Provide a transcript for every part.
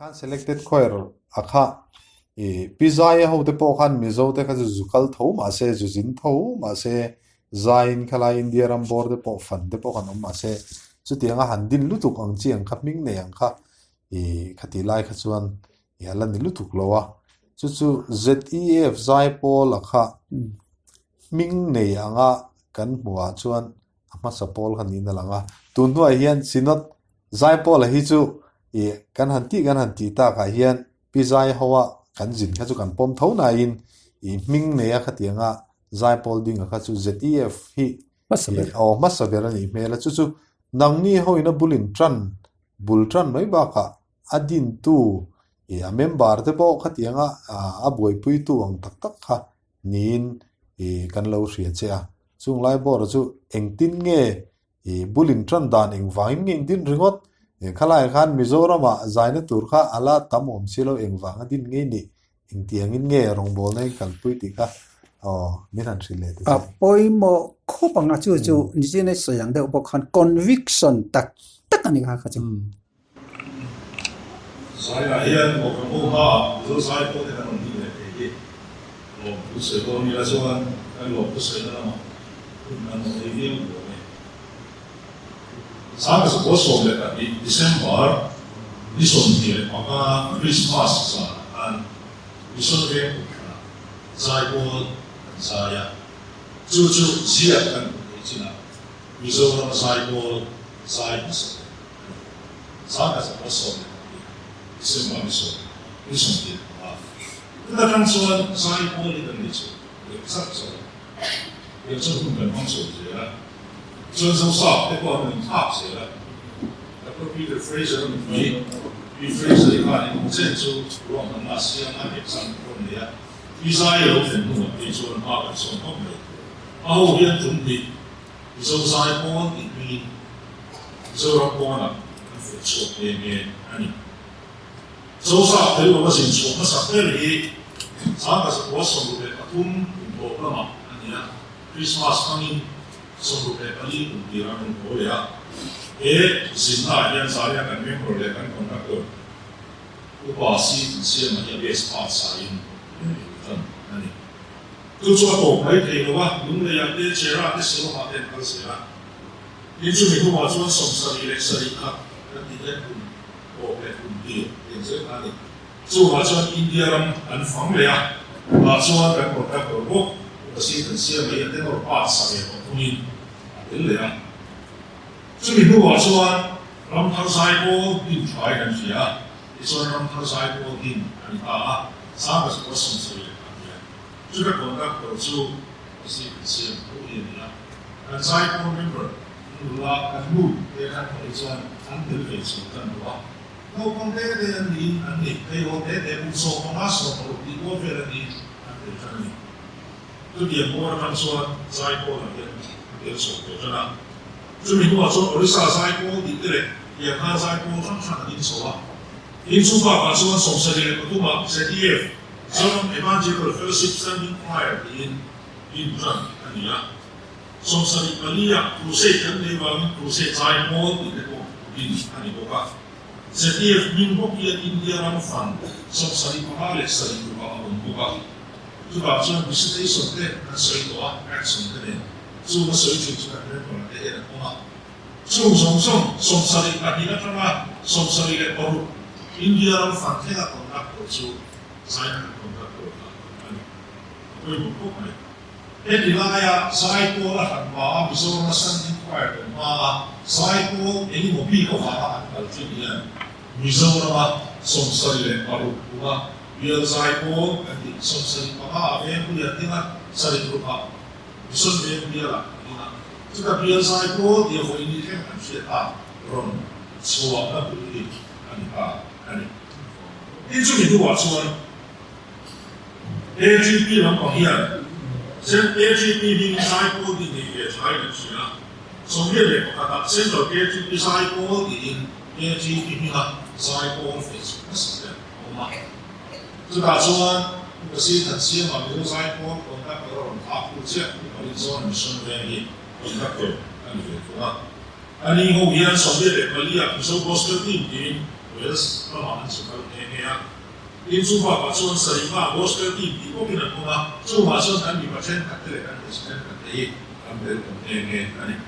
han selected choir akha pizza ho te po khan mizo te kha zukal tho ma se juzin tho ma se zain khala india ram bor te po fan te po khan ma se chu tianga han din lutuk ang chiang khapming ne ang kha khati lai kha chuan yalan ni lutuk lowa chu ZEF zai pol akha ming nei anga kan hmuwa chuan ama sapol khan ni na langa tundu a hian sinot zai pol hi chu kan han ti ta ka hian pizai hawa kan jin kha chu kan pom tho na in ming nei a khatianga zai pol ding kha chu ZEF hi masaber ani mela chu nangni hoina bul tran mai ba ka adin tu a member te po khatianga a boi pui tu ang tak kha nin kan lo hria che a chung lai bor chu engtin nge bulin tran dan eng wang ngin din ringot khalai khan mizorama zaina tur kha ala tamom silo eng wang din nge ni eng tiangin nge rong bol nei kan pui ti kha min han rile te poi mo khopanga chu ni jine sayang de bo khan conviction tak ani kha chu sai la hian mo kan mo ha zo sai po te kan ni le te lo bu se ko ni la chuan kan lo bu se na ma nan mo te vi mo ne sa ka so so le ta ni December ni so ni le pa ka Christmas sa an ni so ke sai po sa ya chu sia kan ni china ni so na sai po sai sa ka so December ni so ni那当初上一波的那种，也不上手，也是根本放手节了，遵守上，那个很差些了，那个比的非常比非常的看，你建筑我们那西安那边上过的呀，比赛有很多，比如说那个什么的，然后边准备，你说上一波里面，你说那波呢，付出里面，你。周上对我们清楚，我们上这里，上个是我收入的，通多了嘛，你啊 ，Christmas 方面收入的，那里本地人多的啊，现在现在跟美国的跟讲那个，我巴西些嘛也别是怕啥因，那里，都做多媒体的话，用的呀，这些啊，这些话的那些啊，你就美国话做送生意的生意卡，那你在我的本地。这哪里？做好像印第安人方面啊，做跟国家国国，我是很些没有那个80年的婚姻，对了。这里如果说让他晒过印出来的是啊，你说让他晒过印，你看啊，3个是我送出来的，这个国家国主我是很些不一样的，但晒过 member，跟路也看到一种安定的手段的话。我讲这个你，还有这个不说我那时候，你我觉得你，就也不能说再过那边也说对着呢。就比如说，我啥再过你这里，也看再过他看的因素啊。因素爸爸说从这里不嘛，ZDF，所以一般这个 fellowship sending choir in 你啊，从这里把你啊，不是跟你讲，不是再过你这个你不讲。ZEF Minhokian India Ram Fund, some Sari Pahale Sari Kuba Buka. To Babson visitation there, and Sari Toa, action there. So the search to the people at the head of Oma. So some Sari Adinatama, some Sari Leporu, India Ram Fund, take up on that also, sign up on that program. We will put my Edilaya, Saiko, Ma, Bizona Sanding Choir, Ma, Saiko, any more people are Algeria. Mizorama, some Sari Paruka, Bill Saiko, and some Sari Papa, and we are dinner, Sari Rupa. Son Biela, to the Bill Saiko, the avoiding and she are wrong. So I believe and it's me to watch one. AGP number here. Send AGP being Saiko, the China. So here, send the AGP Saiko in AGP. 在过非常时间，好嘛？就打算那些很些嘛，比如在过我那个人他不接，我就说你身边的，我那个，那你说啊，你以后也手边的，我你啊，比如说我是个弟弟，为了让我们走到那样。因主爸爸做生意嘛，我是地比我给人讲啊，做马上咱比把钱拿得来，咱就是咱拿得，咱得那。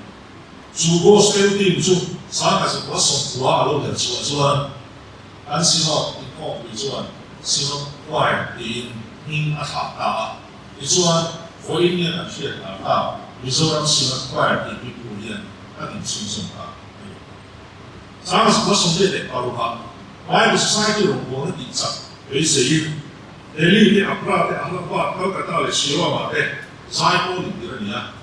如果是地主，啥个是我送我阿老的做，咱希望你讲为做，希望外地人阿他大，你做回应呢是阿大，你说咱希望外地人不一样，那你轻松啊。啥个是我送的阿老哈，外个是啥个我的底层。为谁？你的阿爸的阿拉爸，เขาก็到了希望嘛的，再波你的你啊，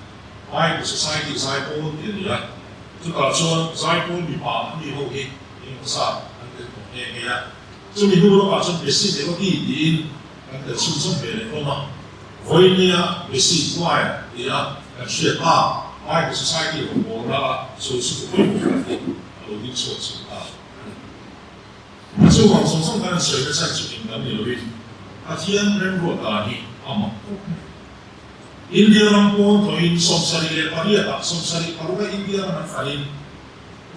外个是再地再波的你啊，就搞说再波你把你后去，你不啥，那个那个，就你如果把这别是这个地点，那个出生别人说嘛，回你啊，别是怪你啊，是大，外个是再地我啦，就是不会不的，我跟你说是啊。所以往从上看水的在指引咱们有一，天人若大地阿嘛。India orang pun toin som sari le paria tak som sari paruga India orang fain.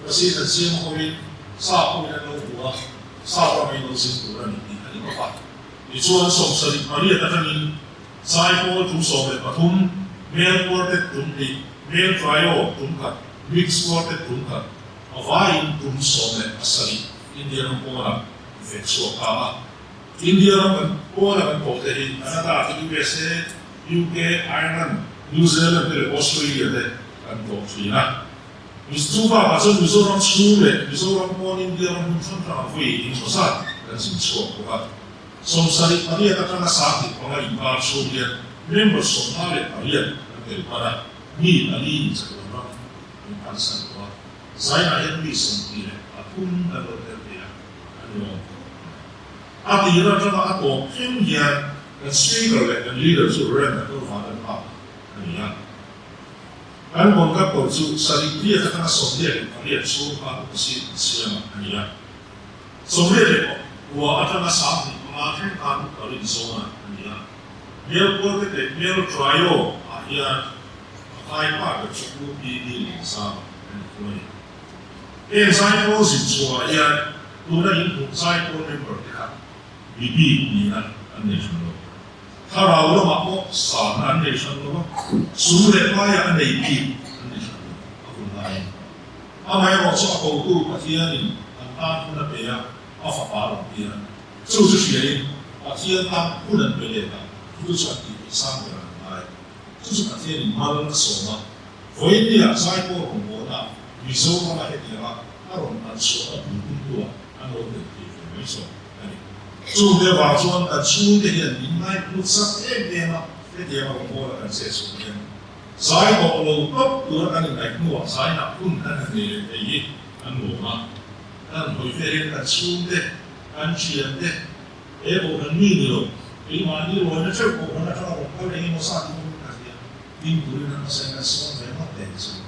Kasi siang koin sa ko na no buah sa ko may no sinturan ni ani apa. Ituan som sari paria tak ni sai ko tu som le patum mel porte tumli mel trayo tumka mix porte tumka avain tum som le asari. India orang pun fetso kama. India orang pun porte ni anata tu USA UK, Ireland, New Zealand, Australia de kan doktrina. Mistupa pasal misoram sule, misoram pun India orang pun tak fui in pasal dan semua bukan. Som sari paria kata sakit, pengai impar Soviet, member somale paria daripada ni ali sekarang impar santua. Saya ayat ni sendiri, apun dan berterima. Ati ira cuma aku kemudian dan speaker dan leader itu orang itu ada apa? Ini ya. Kan bongkar perlu sari dia kata sombong, dia suka mesti siapa ini ya. Sombong itu, gua ada masalah, kemarin kan kalau di zona ini ya. Dia buat itu, dia trial, dia apa cukup di sama ini. Saya pun sih ya, tuh ini saya pun memperhatikan, bibi ini kan, ane semua. Kalau orang makmur sana ane semua, sulit payah ane iki, ane semua. Aku lain. Apa yang waktu aku tu kajian ini, antara pun ada apa baru dia. Sesuatu kajian tak pun ada beda. Itu suatu sama dengan lain. Sesuatu kajian ini malam semua. Poin dia saya pun rumah. Misal mana dia, orang tak suka dulu, orang tidak misal. 做的话说，出的人应该不是边嘛，这地方我来写出来。在国路不那你来我在那不那你你按我嘛，按回飞人出的，按钱的，我很迷的，你嘛你我那这我那这我连我啥都不干的，你不能现在说没么点子，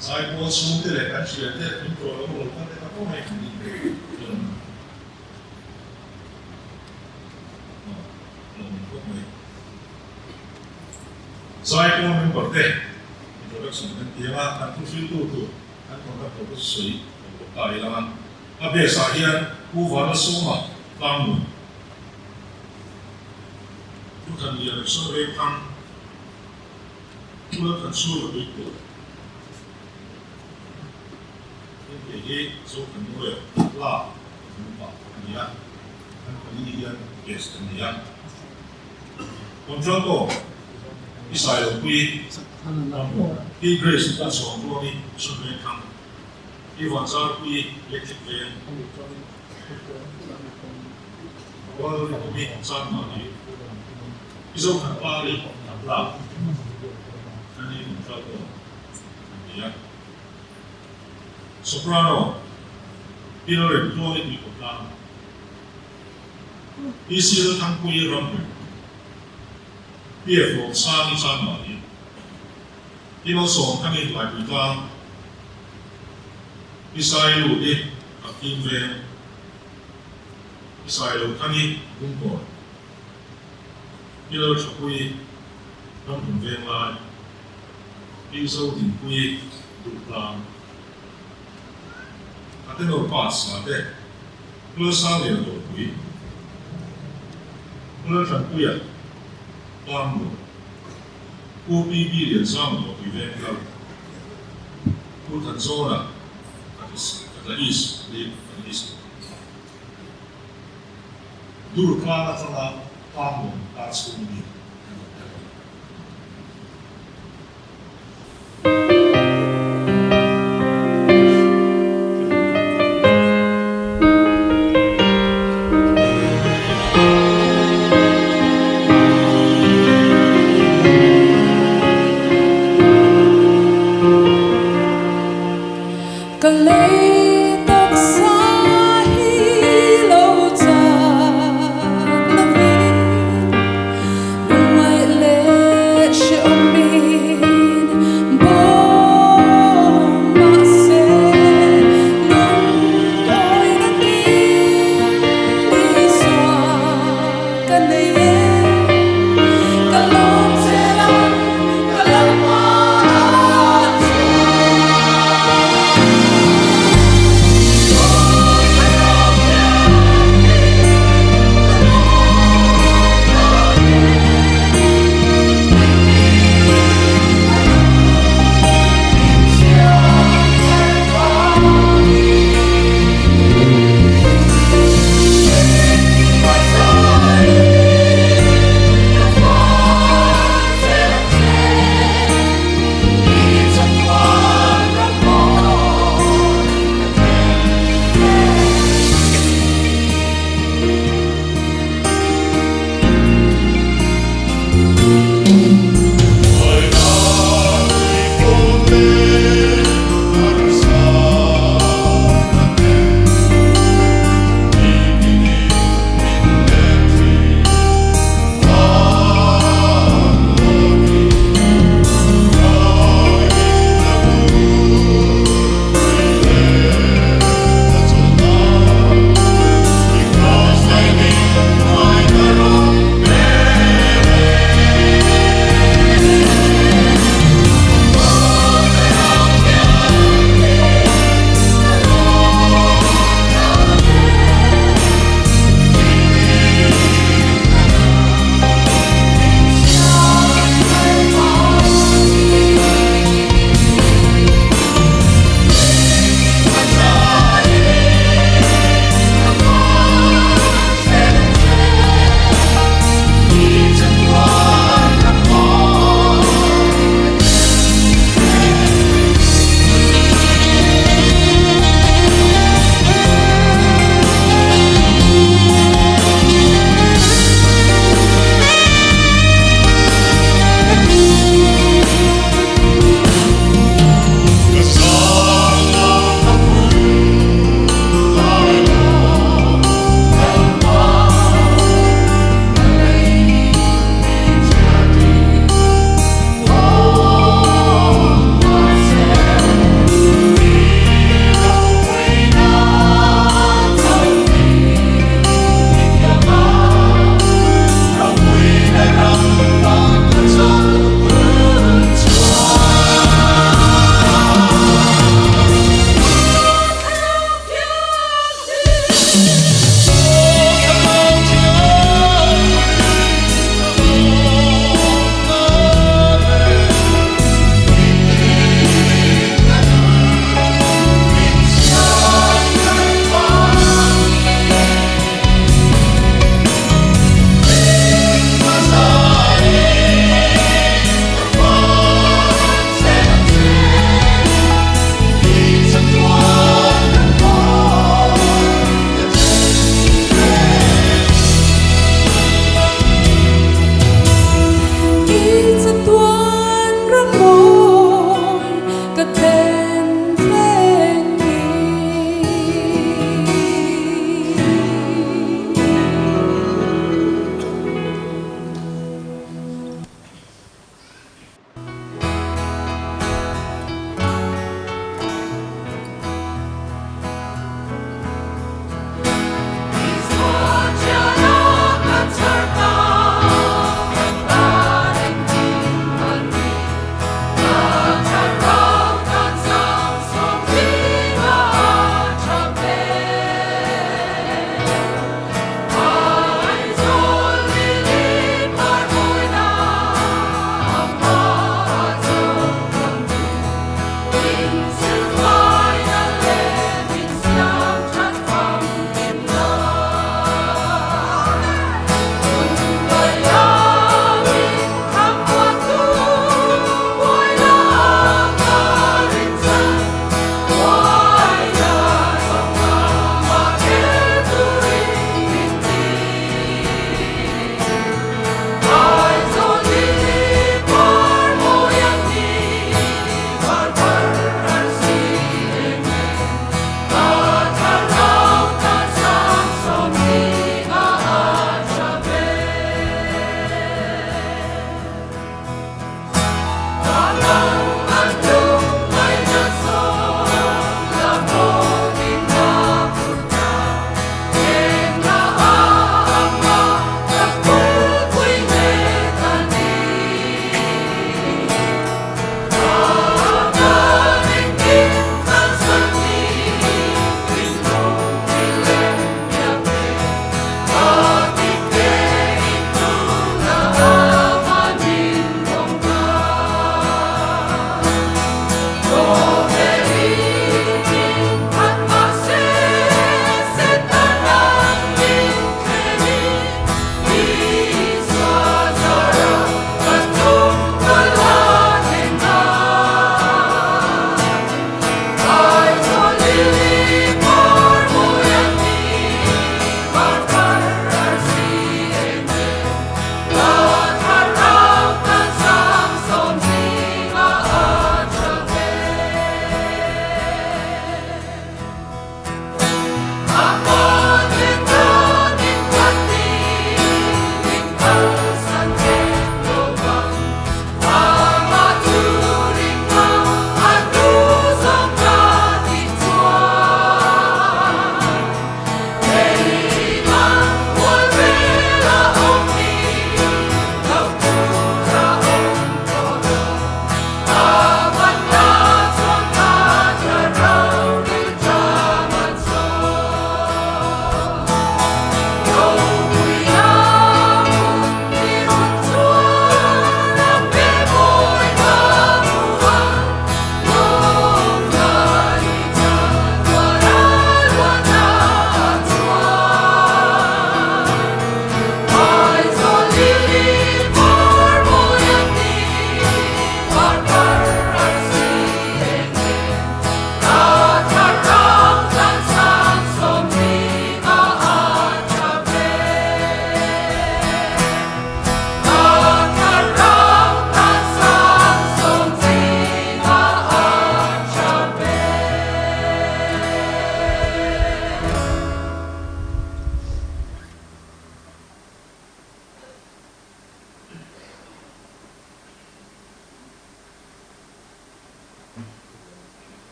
在国出的来按钱的，你做了我那个都没肯定的。Saya pun memperhatikan introduction dan dia kan tu kan kontak terus sui tak hilang. Tapi saya bukan semua tamu. Bukan dia sebagai kan, bukan suruh itu. Jadi so kedua lah, nampak dia kan dia guest dia. Contoh Israel kui di Grace dan soal ni sebenarnya kan di Wanzar kui electric van awal ni sama ni isu kan pari lah ini contoh ya soprano pinore dua ni kota isi kan kui ramai别府三马里，一般上看你来回家，一塞路的啊金边，一塞路看你公过，一路出去，咱唔边来，一手定规路浪，啊，等到巴士的， plus sang liền tổ quý plus thằng quý à toàn bộ OPP liền sang tổ quý về cái plus thằng số là cái is dur kana tana toàn bộ các số này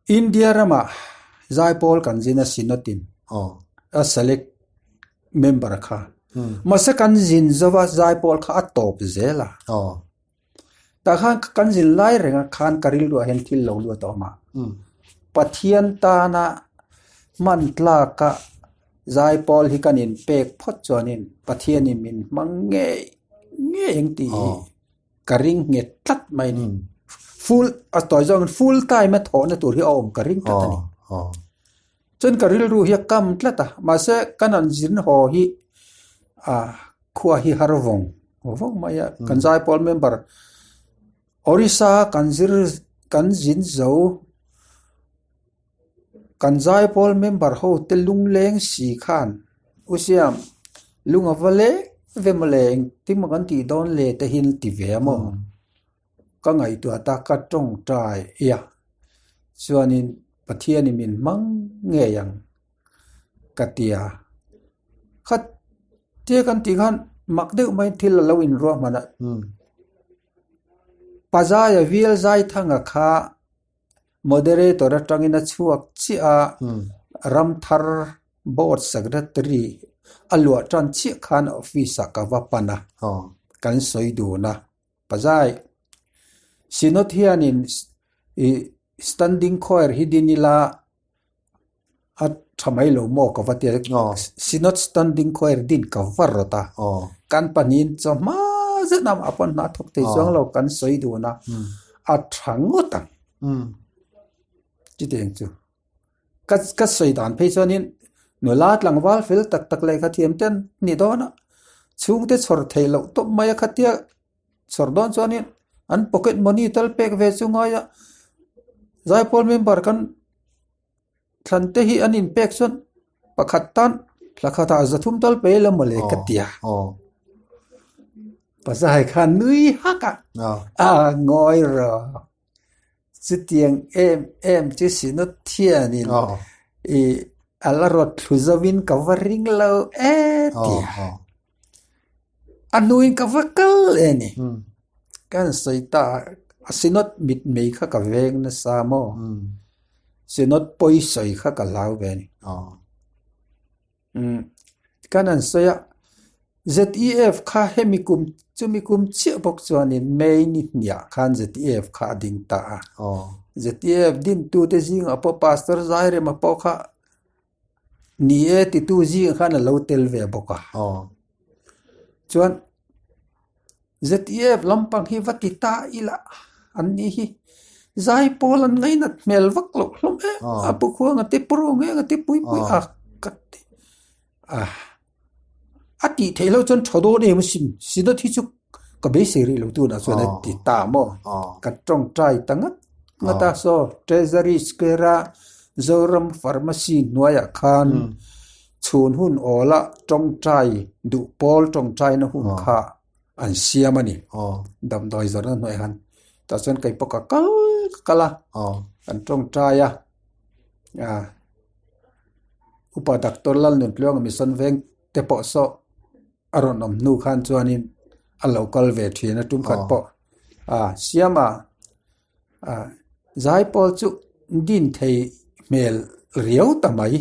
India rama zai Paul kan jina sinotin a select member kha masa kan jin zawa zai Paul kha atop zela ta khan kan jin lai renga khan karil lu hen thil lo lu to ma pathian ta na man tla ka zai Paul hi kanin pek phot chonin pathian min mange nge engti karing nge tat mai ni full a toy jong full time ma thona tur hi om karing tatani chon karil ru hi kam tlata ma se kanan jin ho hi khua hi harvong maya kan zai Paul member Orissa kan jin zo kan zai Paul member ho te lung leng si khan usiam lung avale vemaleng timakan ti don le te hin ti ve mo ka ngai tu ata ka tong trai ya chuanin pathian min mang nge yang katia khat te kan ti khan mak deuh mai thil lo in ro mana pazaya vil zai thanga kha moderator atangina chuak chi a ramthar board secretary alwa tran chi khan office ka wapana kan soidu na pazai sinot hianin standing choir hidinila at thamai lo mo ka watia sinot standing choir din ka varota kan panin chama zanam apon na thok te chang lo kan soidu na a thangota chi teng chu ka soidan pe chonin no lat langwal fel tak le kha thiam ten ni dona chung te chhor theilo to maya khatia chordon chonin an pocket money tal pek ve chunga ya zai Paul member kan thante hi anin pek chon pakhatan lakhata zathum tal pe la male katia pasai khan nui haka ngoi ro chitiang em chi sinot thianin alarot thuzawin covering lo tia anuin kavakal eni kan soita sinot mit mei kha ka veng na samo sinot poi soi kha ka lau beni kanan soya ZEF kha hemikum chumikum chi bok chuanin mei ni nya khan ZEF kha ding ta ZEF din tu te jing apo pastor zaire ma po kha ni e ti tu ji khan lo tel ve boka chuan ZEF lampang hi watita ila anni hi zai Paul an ngai nat mel vak lo hlom apu khuwa ngati pro nge ngati pui kat ati thelo chon thodo ne musim sida thi chu ka be seri lo tu na so na ti ta mo ka tong trai tangat ngata so treasury square zoram pharmacy nuaya khan chun hun ola tong trai du Paul tong trai na hun kha an siamani dam doi zona noi han ta chon kai poka kala an tong trai ya upa doctor lal nun tlong mission veng te po so aronom nu khan chuanin a local ve thina tum khat po siama zai Paul chu din thei mel riau tamai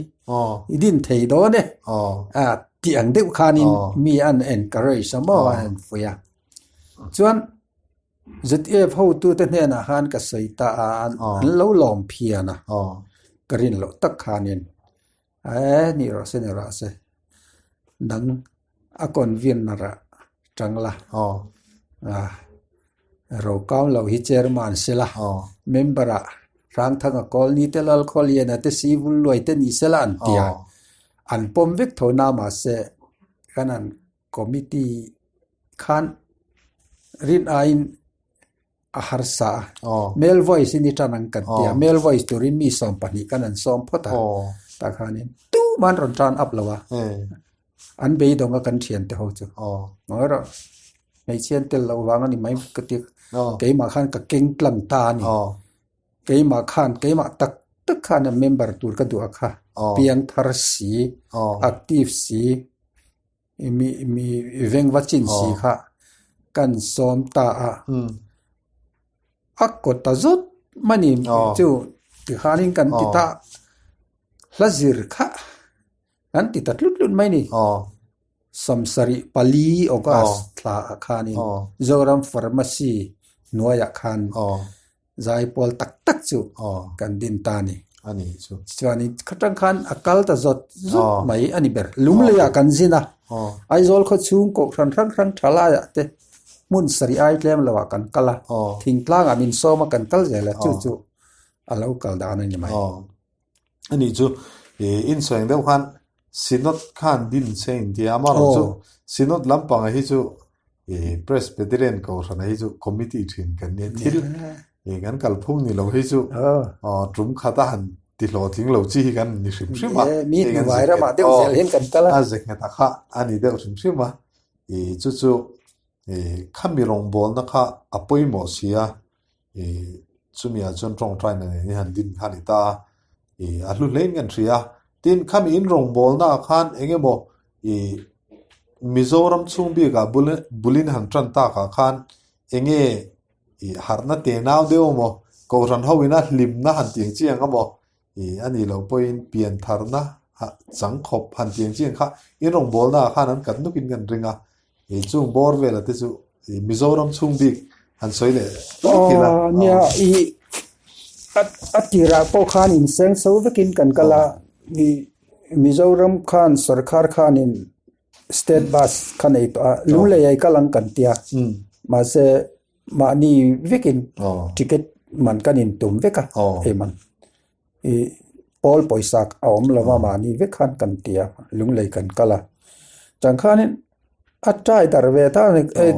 din thei do ne tiang deuh khanin mi an encourage samo an fuya chuan ZEF ho tu te ne na han ka soita an lo lom phiana karin lo tak khanin ni ro se nang akon vien nara changla ro kaum lo hi chairman sela membera rang thanga kol ni telal kholiena te sivul loi te ni sela an tia an pom vek thona ma se kanan committee khan rin ain aharsa male voice ni tanang kan tia male voice to rin mi som pani kanan som phota ta khanin tu man ron tran up lawa an be donga kan thian te ho chu ngoro mai chen tel lo wang ani mai ka ti ke ma khan ka keng tlang ta ni ke ma khan ke ma tak khan member tur ka du kha piang thar si active si mi veng wachin si kha kan som ta akot ta zot mani chu ti khanin kan ti ta lazir kha an ti tat lut mai ni samsari pali ogas thla khanin zoram pharmacy nuaya khan zai pol tak chu kan din ta ni ani chu chuani khatang khan akal ta zot mai ani ber lumle ya kan zina ai zol kho chung ko rang thala ya te mun sari ai tlem lawa kan kala thing tlang amin so ma kan kal zela chu alo kal da ani mai ani chu in soeng deuh khan sinot khan din seng dia amaro chu sinot lampang hi chu presbyterian ko rana hi chu committee thin kan ne thil gan kal phung ni lo hi chu trum khata han ti lo thing lo chi kan ni sim sima mi vai ra ma deuh zel hen kan kala a zek na ta kha ani deuh sim sima chu khami rong bol na kha apoi mo sia chumia chon tong trai na ni han din khani ta a hlu lein kan thria tin khami in rong bol na khan engemo Mizoram chungbi ka bulin han tran ta ka khan enge harna te naw deu mo ko ran howina lim na han tiang chiang amo ani lo point pian tharna chang khop han tiang chiang kha in rong bol na khan an kan nukin kan ringa chung bor vela te chu Mizoram chungbi han soile kila nia atira po khan in seng so vekin kan kala ni Mizoram khan sarkar khan in state bus khan ei lule ai kalang kan tia ma se ma ni vekin ticket man kan in tum veka e man pol poisak awm lama ma ni vek khan kan tia lunglei kan kala chang khanin atrai dar ve ta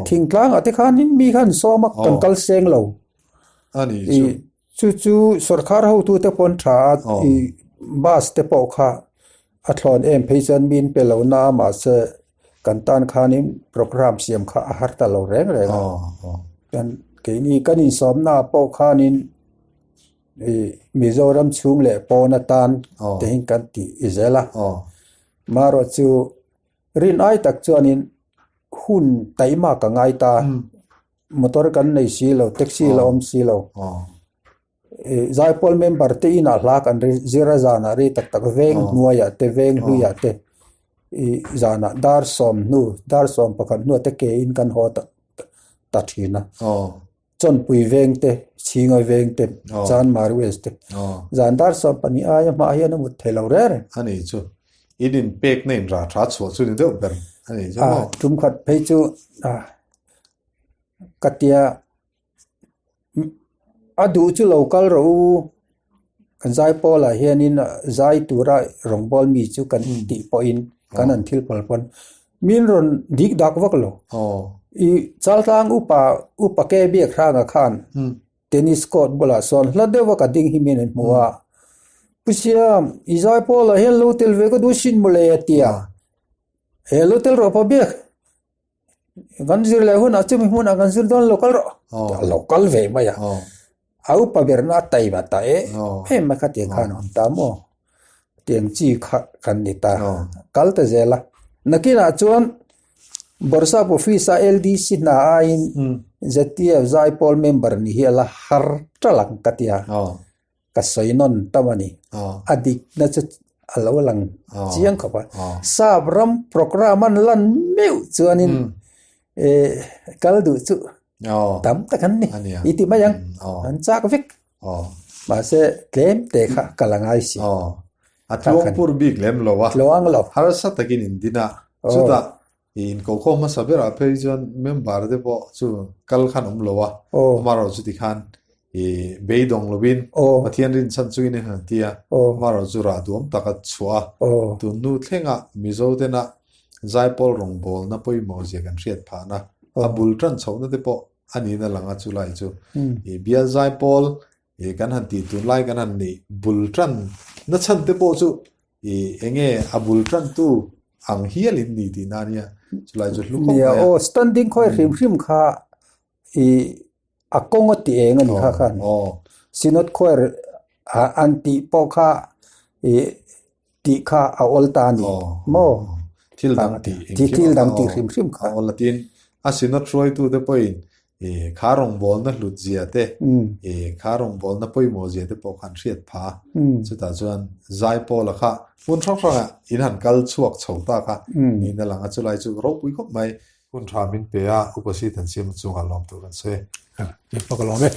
thing tlang ate khanin mi khan so ma kan kal seng lo ani chu sarkar ho tu te pon tha bus te po kha athlon em pheisan bin pelo na ma se kantan khanin program siam kha ahar ta lo reng kan ke ni kanin som na po khanin Mizoram chung le pona tan te hin kan ti izela maro chu rin ai tak chuanin hun taima ka ngai ta motor kan nei si lo taxi lo om si lo zaipol member te ina hla kan zira zana ri tak veng nuaya te veng huya te zana dar som pakhan nu te ke in kan ho ta thina chon pui veng te chinga veng te chan marwes te zan dar som pani aya ma hian mu thelo re ani chu idin pek nei ra tha chu chu ni deuh ber ani chu tum khat phei chu katia adu chu local ro kan zai pola hianin zai tura rongbol mi chu kan ti po in kan an thil palpon min ron dik dak wak lo I chaltang upa ke biak ranga khan tennis court bola son hladewa ka ding himen muwa pusiam izai pola hello tel ve ko du shin mole atia hello tel ro pa biak ganjir le hun achim hun ganjir don local ve maya au pa berna tai bata he ma ka tiang khan on ta mo tiang chi khan ni ta kal ta zela nakina chuan borsa office LDC na ain zatia zaipol member ni hiala har talang katia ka soinon tamani adik na chu alolang chiang khapa sabram programan lan meu chuanin kaldu chu tam takan ni iti mayang an chak vik ma se claim te kha kalangai si atlong pur big lem lowa lowang lo har sa takin indina chuta in ko ko ma sabera phejon member de bo chu kal khan lowa maro chu ti khan beidong lobin pathian rin chan chu in ha tia maro chu ra dum taka chua tu nu thlenga mizo de na zaipol rong bol na poi mo je kan riat pha na abul tran chona de po ani na langa chu lai chu bia zaipol kan han ti tu lai kan han ni bul tran na chan te po chu enge abul tran tu ang hial in ni di na nia chulai chu lu ko standing khoi rim kha akong ti eng ani kha khan sinot khoi anti po kha ti kha a ol ta ni mo thil dam ti rim kha ol tin a sinot roi tu de point khá rong bol na hlut zia te khá rong bol na poi mo zia te po khan riat pha chuta chuan zai pol kha mun thong thong in han kal chuak chhota kha ni na langa chulai chu ro pui khop mai kun tha min pe a upasit han sim chunga lom tu kan se ke pa ka lo me